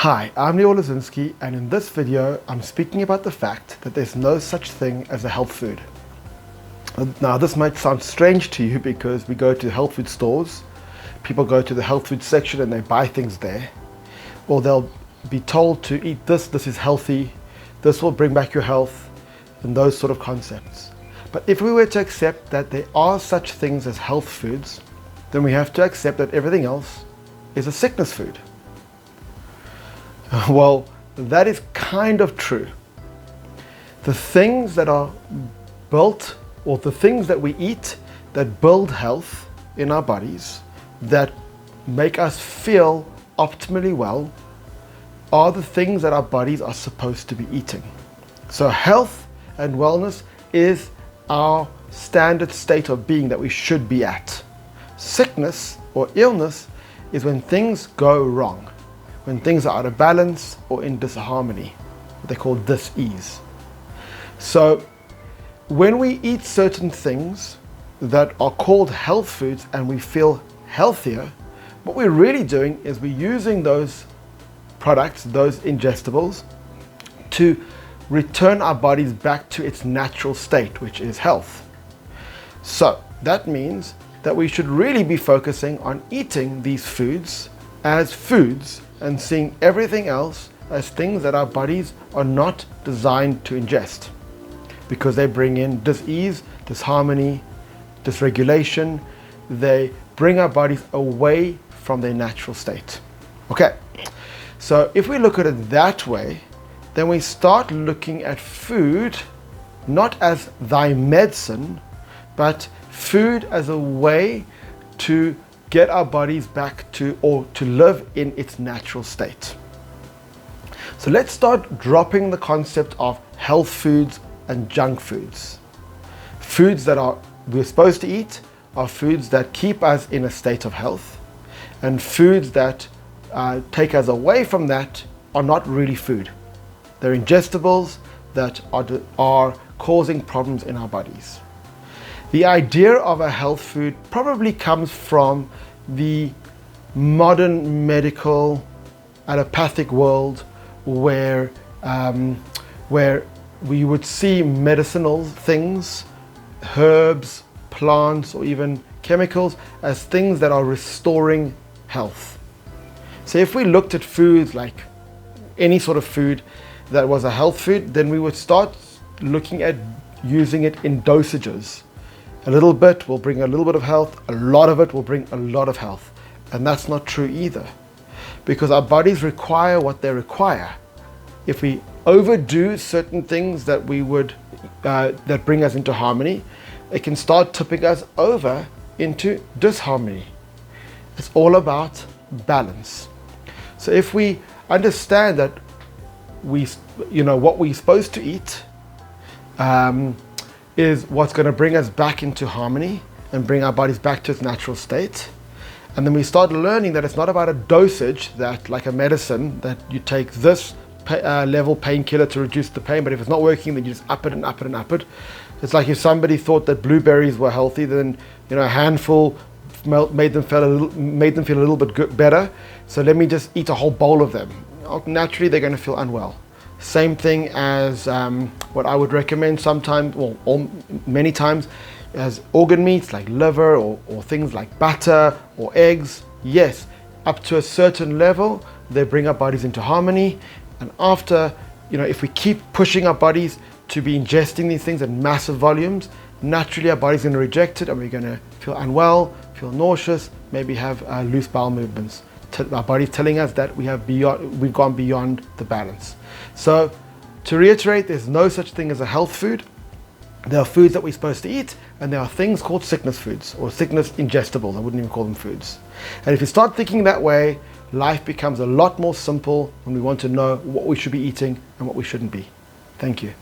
Hi, I'm Leo Lazinski, and in this video I'm speaking about the fact that there's no such thing as a health food. Now this might sound strange to you because we go to health food stores, people go to the health food section and they buy things there, or they'll be told to eat this is healthy, this will bring back your health, and those sort of concepts. But if we were to accept that there are such things as health foods, then we have to accept that everything else is a sickness food. Well, that is kind of true. The things that are built, or the things that we eat that build health in our bodies, that make us feel optimally well, are the things that our bodies are supposed to be eating. So health and wellness is our standard state of being that we should be at. Sickness or illness is when things go wrong, when things are out of balance or in disharmony, what they call dis-ease. So when we eat certain things that are called health foods and we feel healthier, what we're really doing is we're using those products, those ingestibles, to return our bodies back to its natural state, which is health. So that means that we should really be focusing on eating these foods as foods and seeing everything else as things that our bodies are not designed to ingest, because they bring in dis-ease, disharmony, dysregulation. They bring our bodies away from their natural state. Okay, so if we look at it that way, then we start looking at food not as thy medicine, but food as a way to get our bodies back to, or to live in its natural state. So let's start dropping the concept of health foods and junk foods. Foods that we're supposed to eat are foods that keep us in a state of health, and foods that take us away from that are not really food. They're ingestibles that are causing problems in our bodies. The idea of a health food probably comes from the modern medical allopathic world where we would see medicinal things, herbs, plants, or even chemicals as things that are restoring health. So if we looked at foods like any sort of food that was a health food, then we would start looking at using it in dosages. A little bit will bring a little bit of health, a lot of it will bring a lot of health. And that's not true either, because our bodies require what they require. If we overdo certain things that that bring us into harmony, it can start tipping us over into disharmony. It's all about balance. So if we understand that what we're supposed to eat is what's going to bring us back into harmony and bring our bodies back to its natural state. And then we start learning that it's not about a dosage, that like a medicine, that you take this level painkiller to reduce the pain, but if it's not working, then you just up it and up it and up it. It's like if somebody thought that blueberries were healthy, then a handful made them feel a little bit better. So let me just eat a whole bowl of them. Naturally, they're going to feel unwell. Same thing as what I would recommend sometimes, or many times, as organ meats like liver or things like butter or eggs. Yes, up to a certain level, they bring our bodies into harmony. And after, if we keep pushing our bodies to be ingesting these things in massive volumes, naturally our body's going to reject it and we're going to feel unwell, feel nauseous, maybe have loose bowel movements. Our body's telling us that we've gone beyond the balance. So to reiterate, there's no such thing as a health food. There are foods that we're supposed to eat, and there are things called sickness foods or sickness ingestibles. I wouldn't even call them foods. And if you start thinking that way, life becomes a lot more simple when we want to know what we should be eating and what we shouldn't be. Thank you.